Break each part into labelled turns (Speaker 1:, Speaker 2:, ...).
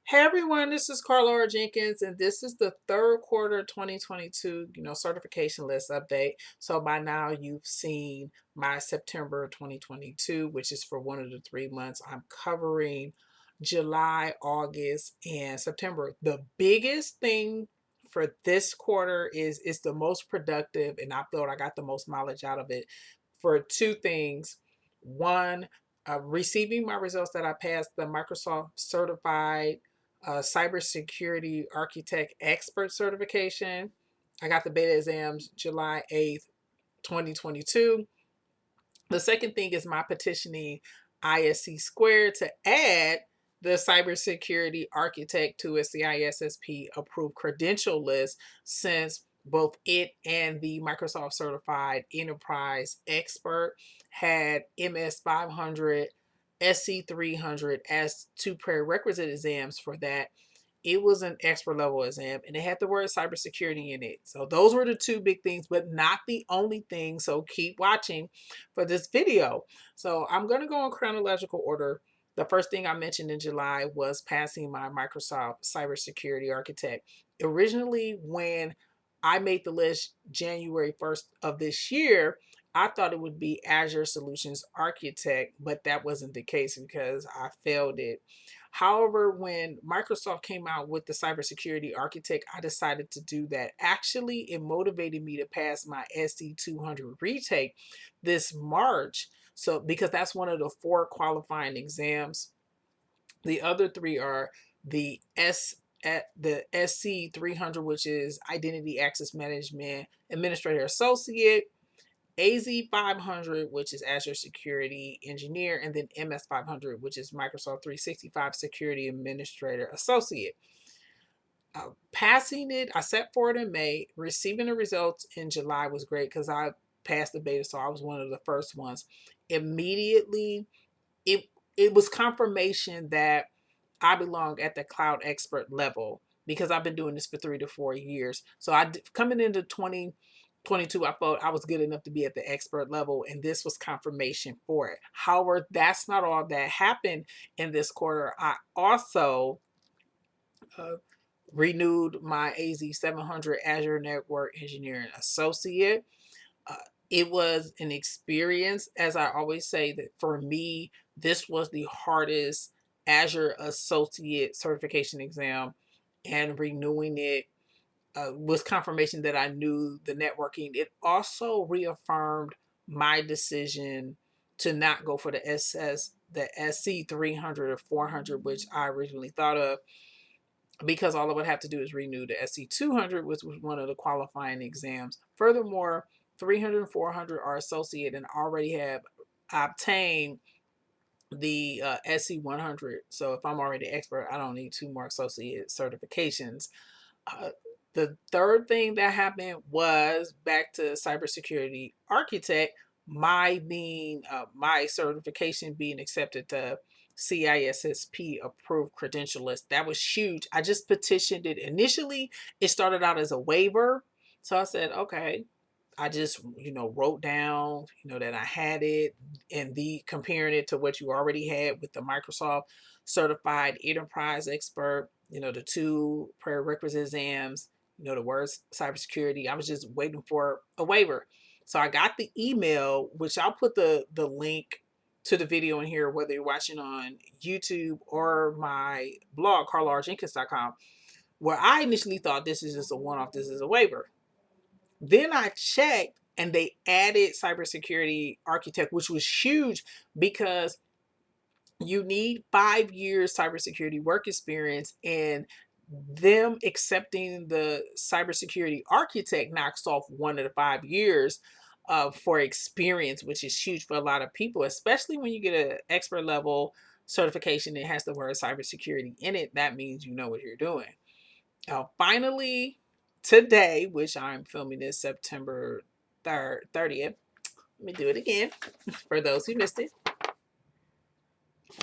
Speaker 1: Hey everyone, this is Carla Jenkins, and this is the third quarter 2022, certification list update. So by now you've seen my September 2022, which is for one of the 3 months. I'm covering July, August, and September. The biggest thing for this quarter is it's the most productive, and I felt I got the most mileage out of it for two things. One, receiving my results that I passed the Microsoft certified cybersecurity architect expert certification. I got the beta exams July 8th, 2022. The second thing is my petitioning ISC squared to add the cybersecurity architect to its CISSP approved credential list, since both it and the Microsoft certified enterprise expert had MS 500, SC 300 as two prerequisite exams for that. It was an expert level exam and it had the word cybersecurity in it. So those were the two big things, but not the only thing. So keep watching for this video. So I'm going to go in chronological order. The first thing I mentioned in July was passing my Microsoft cybersecurity architect. Originally, when I made the list January 1st of this year, I thought it would be Azure Solutions Architect, but that wasn't the case because I failed it. However, when Microsoft came out with the cybersecurity architect, I decided to do that. Actually, it motivated me to pass my SC200 retake this March. So, because that's one of the four qualifying exams. The other three are the the SC 300, which is Identity Access Management Administrator Associate, AZ 500, which is Azure Security Engineer, and then MS 500, which is Microsoft 365 Security Administrator Associate. Passing it, I set for it in May. Receiving the results in July was great because I passed the beta, so I was one of the first ones. Immediately, it it was confirmation that I belong at the cloud expert level because I've been doing this for 3 to 4 years. So coming into 2022, I felt I was good enough to be at the expert level, and this was confirmation for it. However, that's not all that happened in this quarter. I also uh, renewed my AZ 700 Azure Network Engineering Associate. Uh, it was an experience, as I always say, that for me, this was the hardest Azure Associate certification exam, and renewing it was confirmation that I knew the networking. It also reaffirmed my decision to not go for the SC 300 or 400, which I originally thought of, because all I would have to do is renew the SC 200, which was one of the qualifying exams. Furthermore, 300 and 400 are associated and already have obtained the SC 100. So if I'm already expert, I don't need two more associate certifications. Uh, the third thing that happened was back to cybersecurity architect. My certification being accepted to CISSP approved credential list. That was huge. I just petitioned it. Initially, it started out as a waiver. So I said, okay, I just, wrote down, that I had it, and the comparing it to what you already had with the Microsoft certified enterprise expert, the two prerequisite exams, the words cybersecurity. I was just waiting for a waiver. So I got the email, which I'll put the link to the video in here, whether you're watching on YouTube or my blog, carlarjenkins.com, where I initially thought this is just a one-off, this is a waiver. Then I checked and they added cybersecurity architect, which was huge because you need 5 years cybersecurity work experience, and them accepting the cybersecurity architect knocks off 1 of the 5 years for experience, which is huge for a lot of people, especially when you get an expert level certification that has the word cybersecurity in it. That means you know what you're doing. Finally, today, which I'm filming this September 30th, let me do it again for those who missed it.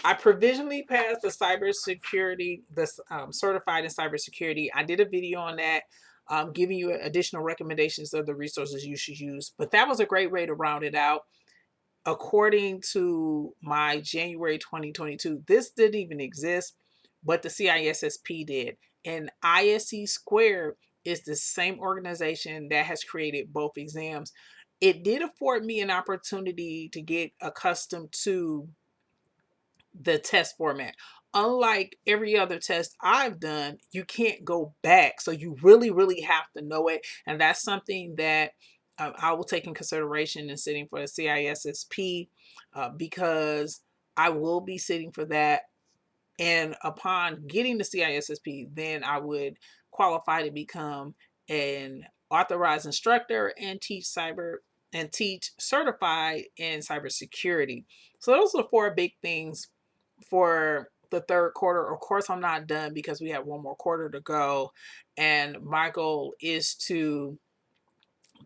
Speaker 1: I provisionally passed the cybersecurity, this certified in cybersecurity. I did a video on that, giving you additional recommendations of the resources you should use. But that was a great way to round it out. According to my January 2022, this didn't even exist. but the CISSP did. And ISC Squared is the same organization that has created both exams. It did afford me an opportunity to get accustomed to the test format. Unlike every other test I've done, you can't go back. So you really, really have to know it. And that's something that I will take in consideration in sitting for the CISSP, because I will be sitting for that. And upon getting the CISSP, then I would qualify to become an authorized instructor and teach certified in cybersecurity. So those are four big things for the third quarter. Of course, I'm not done because we have one more quarter to go. And my goal is to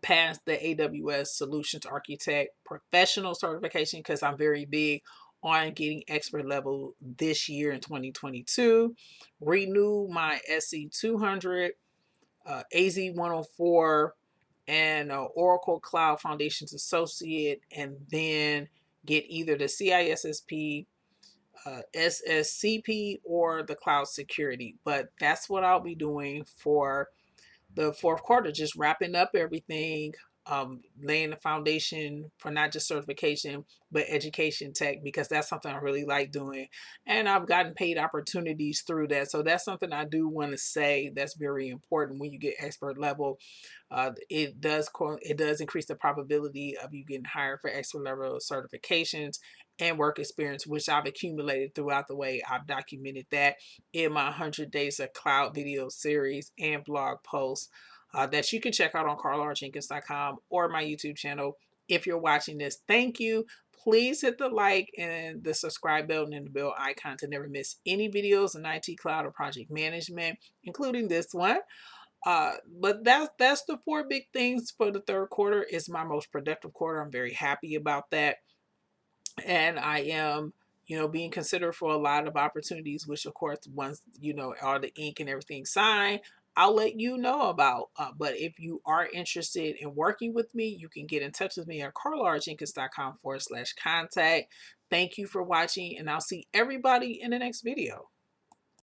Speaker 1: pass the AWS Solutions Architect professional certification because I'm very big on getting expert level this year in 2022. Renew my SC 200, AZ 104, and Oracle Cloud Foundations Associate, and then get either the CISSP, SSCP, or the cloud security. But that's what I'll be doing for the fourth quarter, just wrapping up everything, laying the foundation for not just certification, but education tech, because that's something I really like doing. And I've gotten paid opportunities through that. So that's something I do want to say that's very important when you get expert level. It does increase the probability of you getting hired for expert level certifications and work experience, which I've accumulated throughout the way. I've documented that in my 100 Days of Cloud video series and blog posts that you can check out on carlarjenkins.com or my YouTube channel. If you're watching this, thank you. Please hit the like and the subscribe button and the bell icon to never miss any videos in IT cloud or project management, including this one. But that's the four big things for the third quarter. It's my most productive quarter. I'm very happy about that. And I am, being considered for a lot of opportunities, which of course, once, all the ink and everything signed, I'll let you know about. But if you are interested in working with me, you can get in touch with me at carlarjenkins.com/contact. Thank you for watching, and I'll see everybody in the next video.